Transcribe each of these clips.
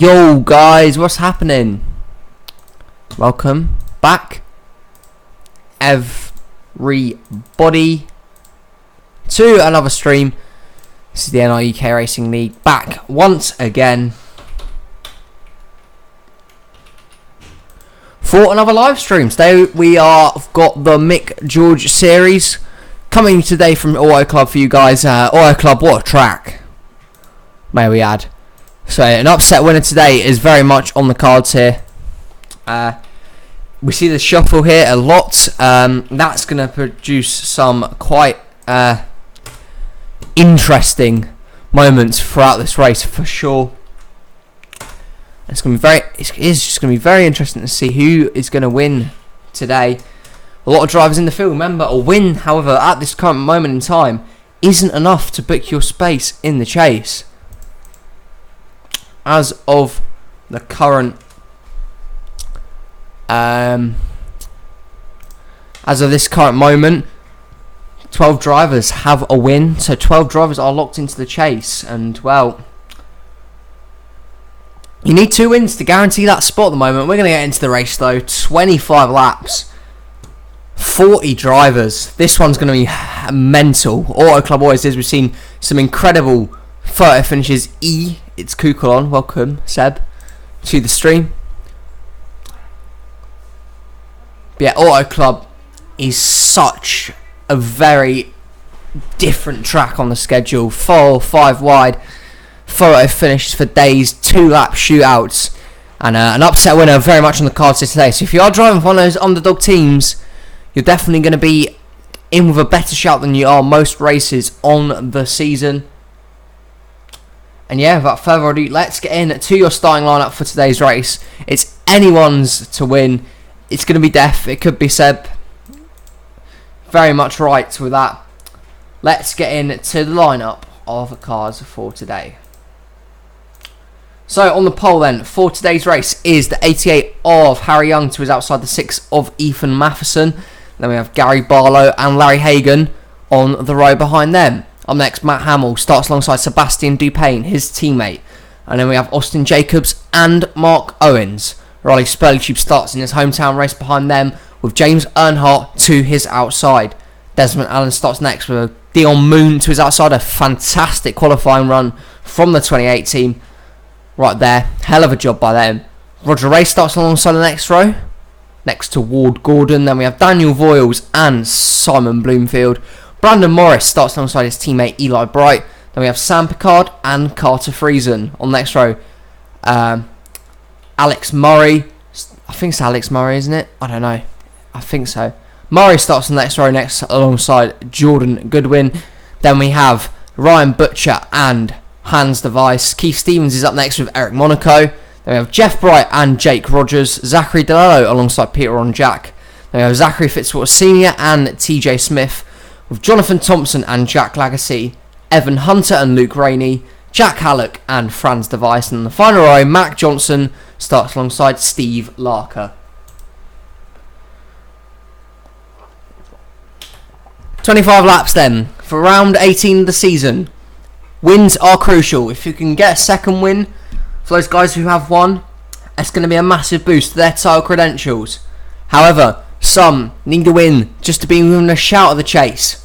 Yo guys, what's happening? Welcome back everybody to another stream. This is the NRUK Racing League back once again for another live stream. Today we have got the Mick George series coming today from Auto Club for you guys. Auto Club, what a track, may we add. So an upset winner today is very much on the cards here. We see the shuffle here a lot. That's going to produce some quite interesting moments throughout this race for sure. It's going to be it is just going to be very interesting to see who is going to win today. A lot of drivers in the field. Remember, a win, however, at this current moment in time, isn't enough to book your space in the chase. As of the current, as of this current moment, 12 drivers have a win. So 12 drivers are locked into the chase, and well, you need 2 wins to guarantee that spot at the moment. We're going to get into the race though. 25 laps, 40 drivers. This one's going to be mental. Auto Club always is. We've seen some incredible photo finishes. It's Kukulon. Welcome, Seb, to the stream. But yeah, Auto Club is such a very different track on the schedule. 4 5 wide photo finishes for days, 2 lap shootouts, and an upset winner very much on the cards today. So if you are driving for one of those underdog teams, you're definitely going to be in with a better shout than you are most races on the season. And yeah, without further ado, let's get in to your starting lineup for today's race. It's anyone's to win. It's going to be Def. It could be Seb. Very much right with that. Let's get in to the lineup of cars for today. So on the pole then, for today's race is the 88 of Harry Young to his outside, the 6 of Ethan Matheson. Then we have Gary Barlow and Larry Hagan on the row behind them. Up next, Matt Hamill starts alongside Sebastian Dupain, his teammate. And then we have Austin Jacobs and Mark Owens. Riley Spurleytube starts in his hometown race behind them with James Earnhardt to his outside. Desmond Allen starts next with Dion Moon to his outside. A fantastic qualifying run from the 28 team. Right there, hell of a job by them. Roger Ray starts alongside the next row, next to Ward Gordon. Then we have Daniel Voiles and Simon Bloomfield. Brandon Morris starts alongside his teammate Eli Bright. Then we have Sam Picard and Carter Friesen on the next row. Alex Murray, I think it's Alex Murray, isn't it? I don't know. I think so. Murray starts on the next row next alongside Jordan Goodwin. Then we have Ryan Butcher and Hans Device. Keith Stevens is up next with Eric Monaco. Then we have Jeff Bright and Jake Rogers. Zachary DeLello alongside Peter on Jack. Then we have Zachary Fitzwater Sr. and TJ Smith, with Jonathan Thompson and Jack Lagacy, Evan Hunter and Luke Rainey, Jack Halleck and Franz Device. And in the final row, Mac Johnson starts alongside Steve Larker. 25 laps then for round 18 of the season. Wins are crucial. If you can get a second win for those guys who have won, it's going to be a massive boost to their title credentials. However, some need a win just to be within a shout of the chase.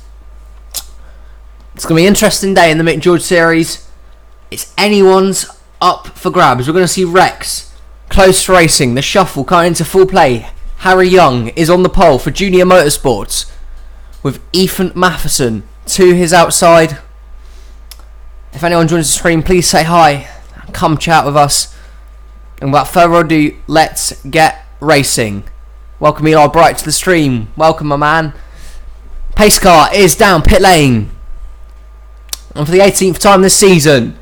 It's going to be an interesting day in the Mick George series. It's anyone's up for grabs. We're going to see Rex, Close Racing, the shuffle coming into full play. Harry Young is on the pole for Junior Motorsports with Ethan Matheson to his outside. If anyone joins the stream, please say hi. Come chat with us. And without further ado, let's get racing. Welcome Eli Bright to the stream. Welcome, my man. Pace car is down pit lane. And for the 18th time this season,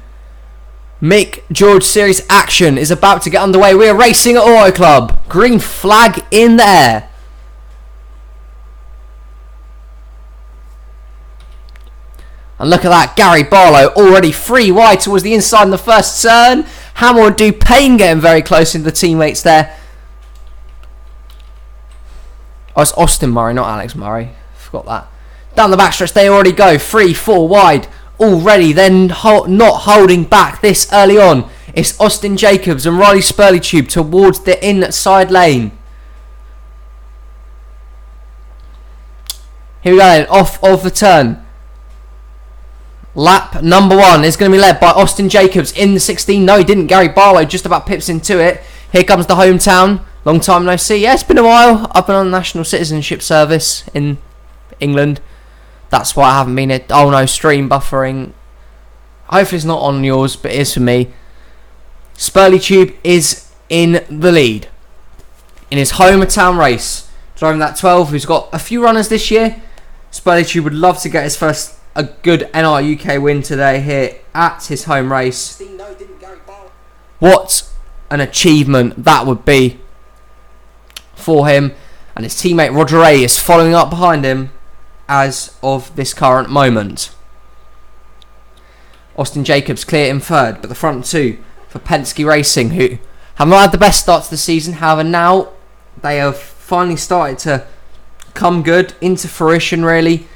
Mick George Series action is about to get underway. We are racing at Auto Club. Green flag in the air. And look at that, Gary Barlow already 3 wide towards the inside in the first turn. Hamill and Dupain getting very close into the teammates there. Oh, it's Austin Murray, not Alex Murray. Forgot that. Down the backstretch, they already go 3 4 wide already. Then not holding back this early on It's Austin Jacobs and Riley Spurleytube towards the inside lane. Here we go then, off of the turn. Lap number 1 is going to be led by Austin Jacobs in the 16. No, he didn't. Gary Barlow just about pips into it. Here comes the hometown. Long time no see. Yeah, it's been a while. I've been on the National Citizenship Service in England. That's why I haven't been it. Oh no, stream buffering. Hopefully it's not on yours, but it is for me. Spurleytube is in the lead in his hometown race, driving that 12, who's got a few runners this year. Spurleytube would love to get his first a good NRUK win today here at his home race. What an achievement that would be for him, and his teammate Roger Ray is following up behind him as of this current moment. Austin Jacobs clear in third, but the front two for Penske Racing, who have not had the best start to the season. However, now they have finally started to come good into fruition, really.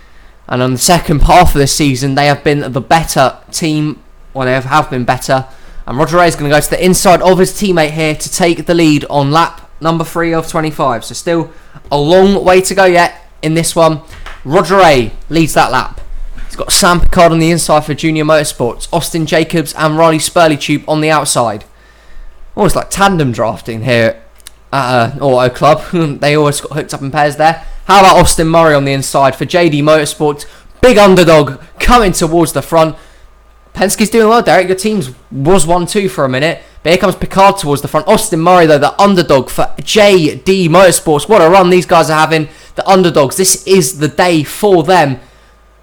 And on the second half of the season, they have been the better team, or they have been better. And Roger Ray is going to go to the inside of his teammate here to take the lead on lap number 3 of 25. So still a long way to go yet in this one. Roger Ray leads that lap. He's got Sam Picard on the inside for Junior Motorsports, Austin Jacobs and Riley Spurleytube on the outside. Almost like tandem drafting here at an auto club. They always got hooked up in pairs there. How about Austin Murray on the inside for JD Motorsports? Big underdog coming towards the front. Penske's doing well, Derek. Your team was 1-2 for a minute. But here comes Picard towards the front. Austin Murray, though, the underdog for JD Motorsports. What a run these guys are having. The underdogs. This is the day for them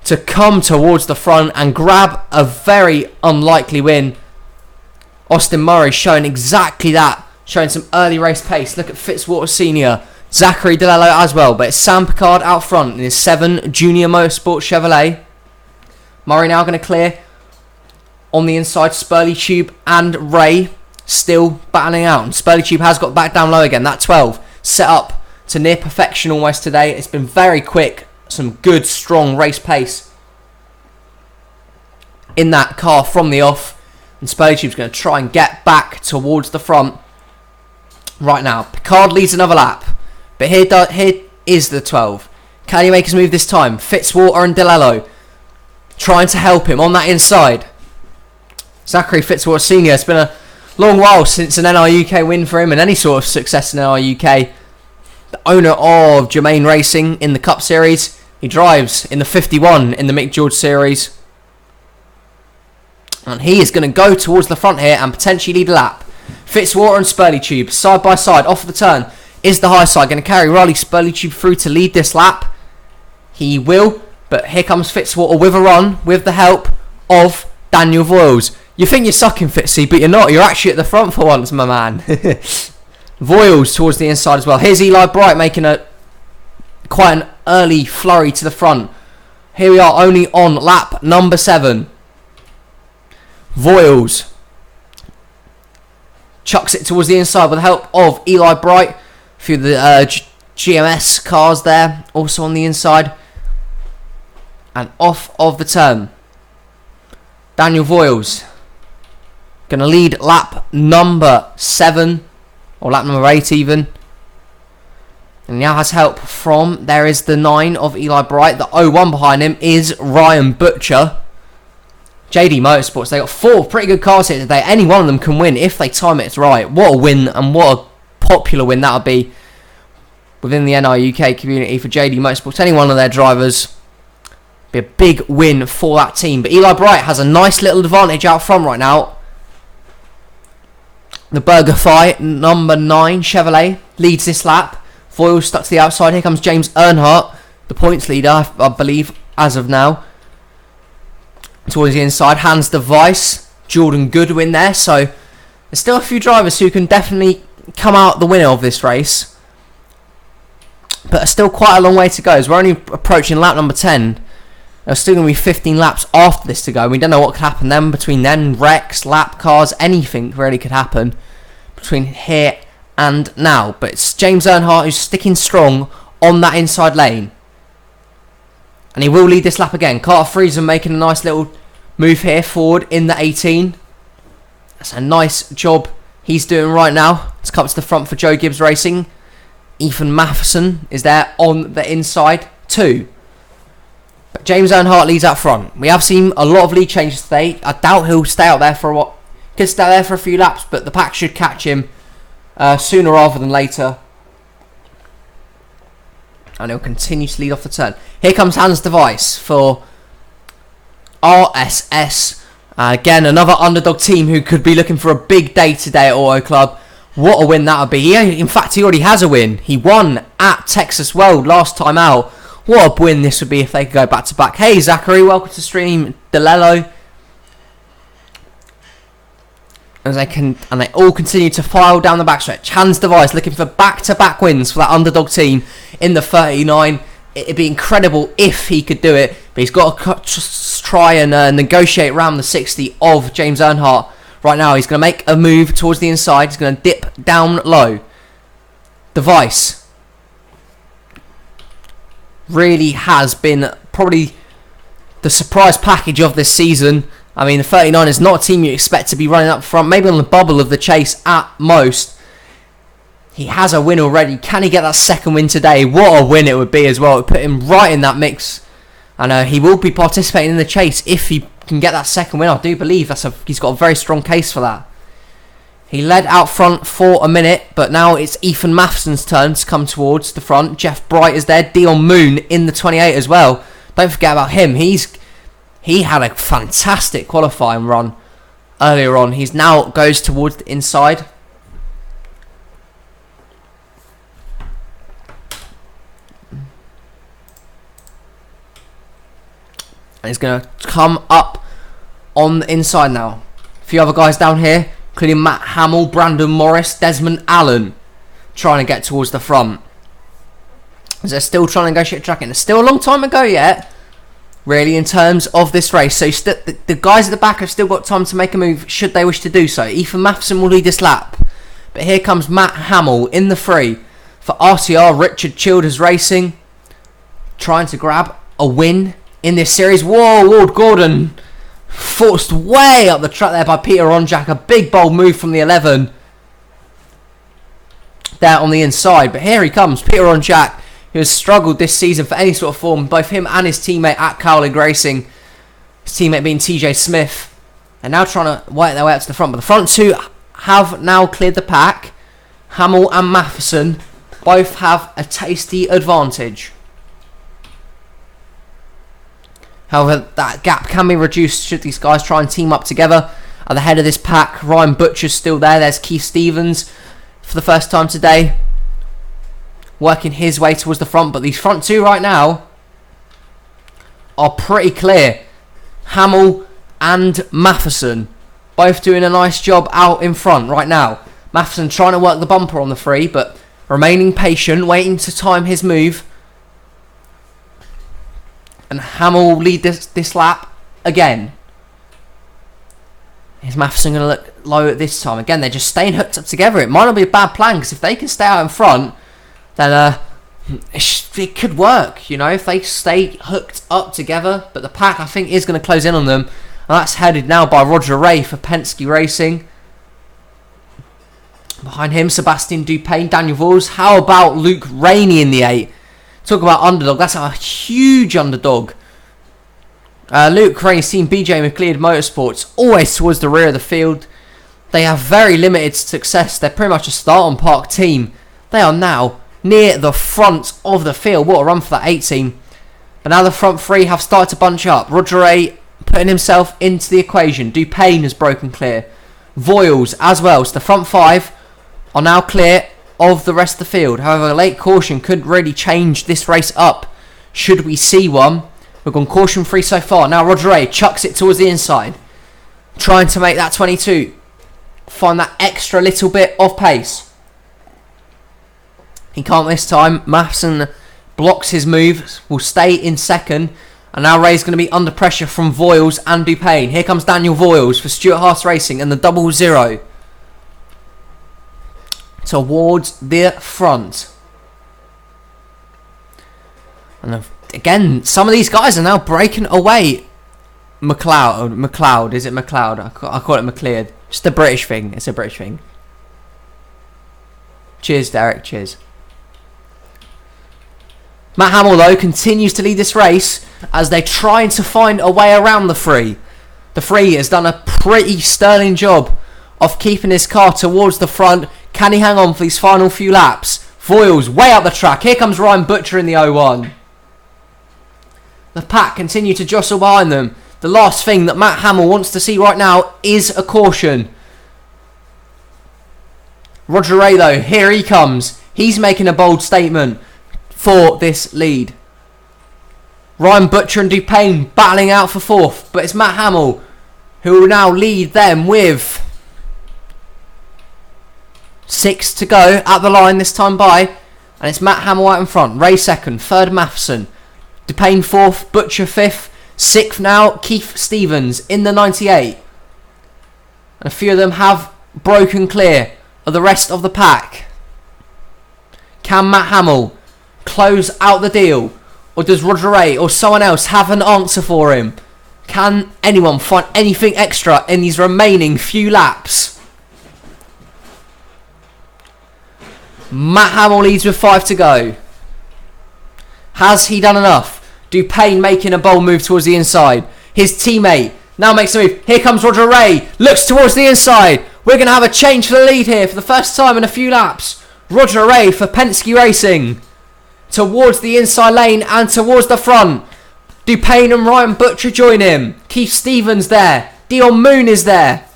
to come towards the front and grab a very unlikely win. Austin Murray showing exactly that. Showing some early race pace. Look at Fitzwater Sr., Zachary DeLello as well. But it's Sam Picard out front in his 7 Junior Motorsport Chevrolet. Murray now going to clear. On the inside, Spurleytube and Ray still battling out. And Spurleytube has got back down low again. That 12 set up to near perfection almost today. It's been very quick. Some good, strong race pace in that car from the off. And Spurleytube's going to try and get back towards the front right now. Picard leads another lap. But here is the 12. Can he make his move this time? Fitzwater and DeLello trying to help him on that inside. Zachary Fitzwater Sr. It's been a long while since an NRUK win for him and any sort of success in NRUK. The owner of Germain Racing in the Cup Series. He drives in the 51 in the Mick George Series. And he is going to go towards the front here and potentially lead a lap. Fitzwater and Spurleytube side by side off the turn. Is the high side going to carry Riley Spurleytube through to lead this lap? He will. But here comes Fitzwater with a run with the help of Daniel Voiles. You think you're sucking, Fitzy, but you're not. You're actually at the front for once, my man. Voiles towards the inside as well. Here's Eli Bright making quite an early flurry to the front. Here we are only on lap number 7. Voiles chucks it towards the inside with the help of Eli Bright. A few of the GMS cars there also on the inside. And off of the turn. Daniel Voiles going to lead lap number 7, or lap number 8 even. And now has help from, there is the 9 of Eli Bright. The 01 behind him is Ryan Butcher. JD Motorsports, they got 4 pretty good cars here today. Any one of them can win if they time it right. What a win, and what a popular win that would be within the NRUK community for JD Motorsports. Any one of their drivers. Be a big win for that team. But Eli Bright has a nice little advantage out front right now. The BurgerFi number 9 Chevrolet leads this lap. Voiles stuck to the outside. Here comes James Earnhardt, the points leader, I believe, as of now. Towards the inside, Hans Device, Jordan Goodwin there. So there's still a few drivers who can definitely come out the winner of this race. But still quite a long way to go, as we're only approaching lap number 10. There's still going to be 15 laps after this to go. We don't know what could happen then between then, wrecks, lap cars, anything really could happen between here and now. But it's James Earnhardt who's sticking strong on that inside lane. And he will lead this lap again. Carter Friesen making a nice little move here forward in the 18. That's a nice job he's doing right now. Let's come to the front for Joe Gibbs Racing. Ethan Matheson is there on the inside too. But James Earnhardt leads out front. We have seen a lot of lead changes today. I doubt he'll stay out there for a while. Could stay there for a few laps, but the pack should catch him sooner rather than later. And he'll continue to lead off the turn. Here comes Hans Device for RSS. Again, another underdog team who could be looking for a big day today at Auto Club. What a win that would be. In fact, he already has a win. He won at Texas World last time out. What a win this would be if they could go back to back. Hey, Zachary, welcome to stream. Delello. As they all continue to file down the backstretch. Hans Device looking for back-to-back wins for that underdog team in the 39. It'd be incredible if he could do it, but he's got to try and negotiate around the 60 of James Earnhardt. Right now, he's going to make a move towards the inside. He's going to dip down low. Device really has been probably the surprise package of this season. I mean, the 39 is not a team you expect to be running up front, maybe on the bubble of the chase at most. He has a win already. Can he get that second win today? What a win it would be as well. It would put him right in that mix. And he will be participating in the chase if he can get that second win. I do believe he's got a very strong case for that. He led out front for a minute, but now it's Ethan Matheson's turn to come towards the front. Jeff Bright is there. Dion Moon in the 28 as well. Don't forget about him. He had a fantastic qualifying run earlier on. He's now goes towards the inside. And he's going to come up on the inside now. A few other guys down here, including Matt Hamill, Brandon Morris, Desmond Allen, trying to get towards the front. As they're still trying to negotiate tracking. There's still a long time to go yet, really, in terms of this race. So the guys at the back have still got time to make a move, should they wish to do so. Ethan Matheson will lead this lap. But here comes Matt Hamill in the free for RCR Richard Childers Racing, trying to grab a win in this series. Whoa, Ward Gordon forced way up the track there by Peter Onjak. A big bold move from the 11 there on the inside. But here he comes, Peter Onjak, who has struggled this season for any sort of form. Both him and his teammate at Cowling Racing, his teammate being TJ Smith, and now trying to work their way up to the front. But the front two have now cleared the pack. Hamill and Matheson both have a tasty advantage. However, that gap can be reduced should these guys try and team up together. At the head of this pack, Ryan Butcher's still there. There's Keith Stevens for the first time today, working his way towards the front. But these front two right now are pretty clear. Hamill and Matheson both doing a nice job out in front right now. Matheson trying to work the bumper on the free, but remaining patient, waiting to time his move. And Hamill will lead this lap again. Is Matheson going to look low at this time? Again, they're just staying hooked up together. It might not be a bad plan, because if they can stay out in front, then it could work, you know, if they stay hooked up together. But the pack, I think, is going to close in on them. And that's headed now by Roger Ray for Penske Racing. Behind him, Sebastian Dupain, Daniel Vols. How about Luke Rainey in the 8? Talk about underdog. That's a huge underdog. Luke Rainey's team, BJ McLeod Motorsports, always towards the rear of the field. They have very limited success. They're pretty much a start-on-park team. They are now near the front of the field. What a run for that 8 team. But now the front three have started to bunch up. Roger Ray putting himself into the equation. Dupain has broken clear. Voiles as well. So the front 5 are now clear of the rest of the field. However, a late caution could really change this race up, should we see one. We've gone caution free so far. Now Roger Ray chucks it towards the inside, trying to make that 22 find that extra little bit of pace. He can't this time. Matheson blocks his move, will stay in second, and now Ray's going to be under pressure from Voiles and Dupain. Here comes Daniel Voiles for Stuart Haas Racing and the 00 towards the front. And again, some of these guys are now breaking away. McLeod, is it McLeod? I call it McLeod. Just a British thing. It's a British thing. Cheers, Derek. Cheers. Matt Hamill, though, continues to lead this race as they're trying to find a way around the free. The free has done a pretty sterling job of keeping his car towards the front. Can he hang on for these final few laps? Voiles way up the track. Here comes Ryan Butcher in the 0-1. The pack continue to jostle behind them. The last thing that Matt Hamill wants to see right now is a caution. Roger Ray, though, here he comes. He's making a bold statement for this lead. Ryan Butcher and Dupain battling out for fourth, but it's Matt Hamill who will now lead them with 6 to go at the line this time by, and it's Matt Hamill out in front. Ray second, third Matheson, Dupain fourth, Butcher fifth, sixth now Keith Stevens in the 98. And a few of them have broken clear of the rest of the pack. Can Matt Hamill close out the deal, or does Roger Ray or someone else have an answer for him? Can anyone find anything extra in these remaining few laps? Matt Hamill leads with 5 to go. Has he done enough? Dupain making a bold move towards the inside. His teammate now makes a move. Here comes Roger Ray. Looks towards the inside. We're going to have a change for the lead here for the first time in a few laps. Roger Ray for Penske Racing. Towards the inside lane and towards the front. Dupain and Ryan Butcher join him. Keith Stevens there. Dion Moon is there.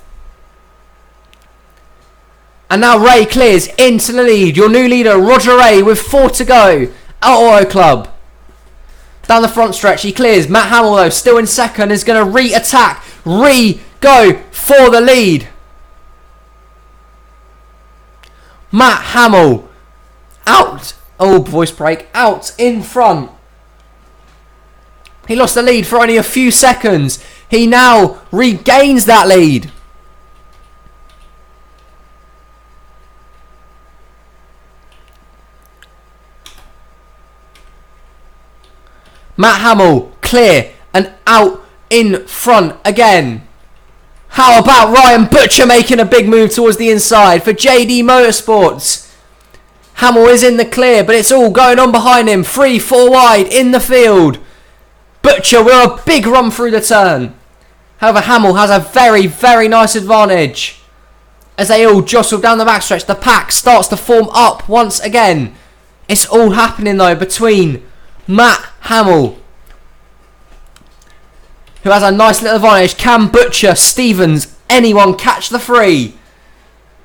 And now Ray clears into the lead. Your new leader, Roger Ray, with 4 to go at Auto Club. Down the front stretch, he clears. Matt Hamill, though, still in second, is going to re-attack. Go for the lead. Matt Hamill out. Oh, voice break. Out in front. He lost the lead for only a few seconds. He now regains that lead. Matt Hamill clear and out in front again. How about Ryan Butcher making a big move towards the inside for JD Motorsports? Hamill is in the clear, but it's all going on behind him. 3-4 wide in the field. Butcher with a big run through the turn. However, Hamill has a very, very nice advantage. As they all jostle down the backstretch, the pack starts to form up once again. It's all happening, though, between Matt Hamill, who has a nice little advantage. Can Butcher, Stevens, anyone catch the free?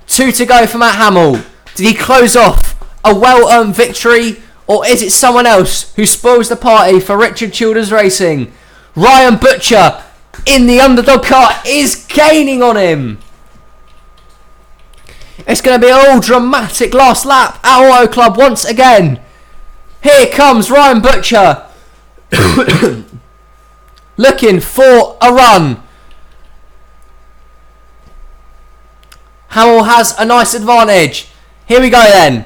2 to go for Matt Hamill. Did he close off a well-earned victory, or is it someone else who spoils the party for Richard Childers Racing? Ryan Butcher in the underdog car is gaining on him. It's going to be an all dramatic last lap at Auto Club once again. Here comes Ryan Butcher looking for a run. Hamill has a nice advantage. Here we go then.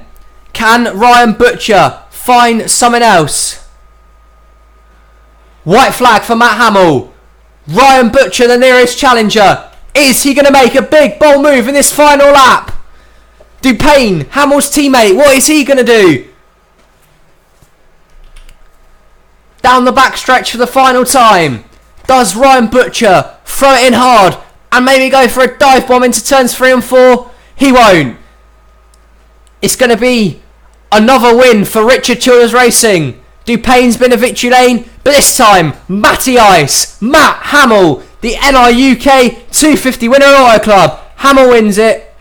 Can Ryan Butcher find someone else? White flag for Matt Hamill. Ryan Butcher, the nearest challenger. Is he going to make a big bold move in this final lap? Dupain, Hamill's teammate, what is he going to do? Down the backstretch for the final time. Does Ryan Butcher throw it in hard and maybe go for a dive bomb into turns 3 and 4? He won't. It's going to be another win for Richard Childers Racing. Dupain's been a victory lane, but this time, Matty Ice, Matt Hamill, the NRUK 250 winner at Auto Club. Hamill wins it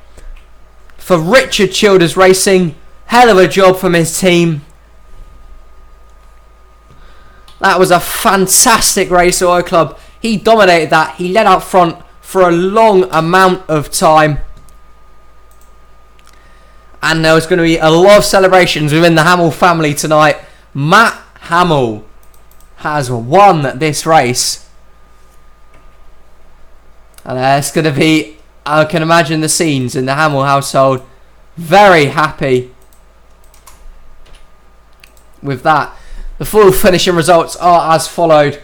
for Richard Childers Racing. Hell of a job from his team. That was a fantastic race at Auto Club. He dominated that. He led out front for a long amount of time. And there was going to be a lot of celebrations within the Hamill family tonight. Matt Hamill has won this race. And it's going to be, I can imagine the scenes in the Hamill household. Very happy with that. The full finishing results are as followed.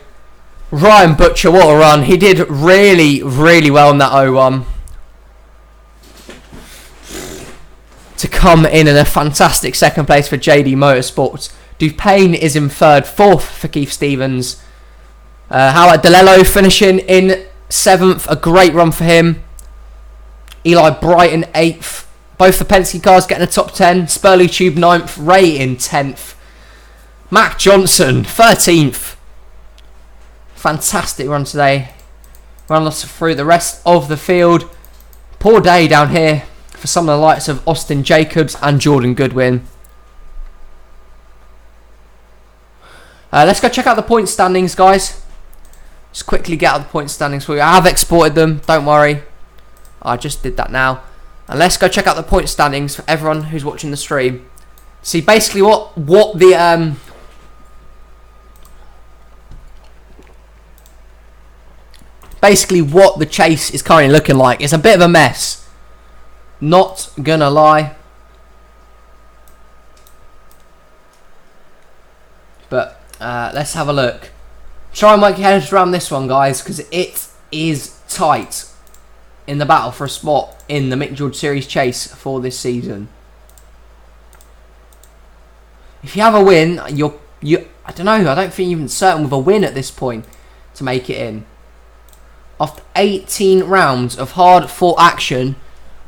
Ryan Butcher, what a run. He did really, really well in that 0-1. to come in a fantastic second place for JD Motorsports. Dupayne is in third, fourth for Keith Stevens. Howard DeLello finishing in 7th, a great run for him. Eli Brighton 8th. Both the Penske cars getting a top 10. Spurley Tube 9th, Ray in 10th. Mac Johnson 13th. Fantastic run today. Run us through the rest of the field. Poor day down here for some of the likes of Austin Jacobs and Jordan Goodwin. Let's go check out the point standings, guys. Just quickly get out the point standings for you. I have exported them, don't worry. I just did that now. And let's go check out the point standings for everyone who's watching the stream. See basically what the chase is currently looking like. It's a bit of a mess. Not gonna lie. But let's have a look. Try and make your heads around this one, guys, because it is tight in the battle for a spot in the Mick George Series chase for this season. If you have a win, I don't know, I don't think you're even certain with a win at this point to make it in. After 18 rounds of hard-fought action,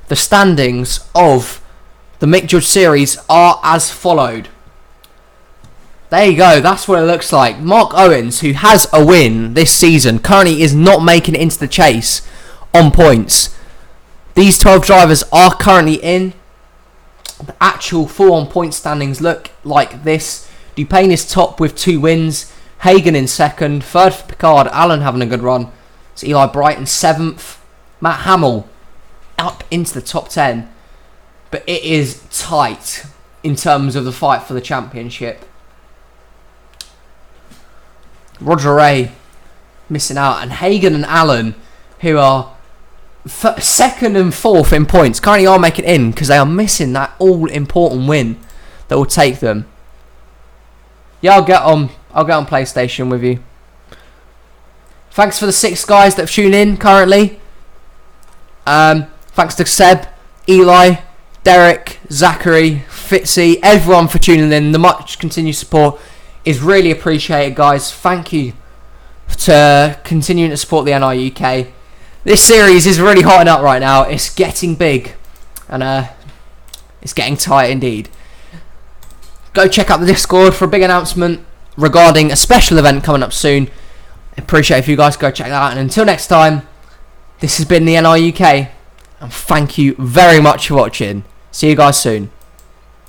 the standings of the Mick George Series are as followed. There you go, that's what it looks like. Mark Owens, who has a win this season, currently is not making it into the chase on points. These 12 drivers are currently in. The actual full-on point standings look like this. Dupayne is top with 2 wins. Hagan in second. Third for Picard. Allen having a good run. It's Eli Brighton 7th. Matt Hamill up into the top 10. But it is tight in terms of the fight for the championship. Roger Ray missing out, and Hagan and Allen, who are second and fourth in points, currently are making it in because they are missing that all-important win that will take them. Yeah, I'll get on PlayStation with you. Thanks for the 6 guys that have tuned in currently. Thanks to Seb, Eli, Derek, Zachary, Fitzy, everyone for tuning in. The much continued support is really appreciated, guys. Thank you to continuing to support the NRUK. This series is really hotting up right now. It's getting big, and it's getting tight indeed. Go check out the Discord for a big announcement regarding a special event coming up soon. I appreciate if you guys go check that out. And until next time, this has been the NRUK, and thank you very much for watching. See you guys soon.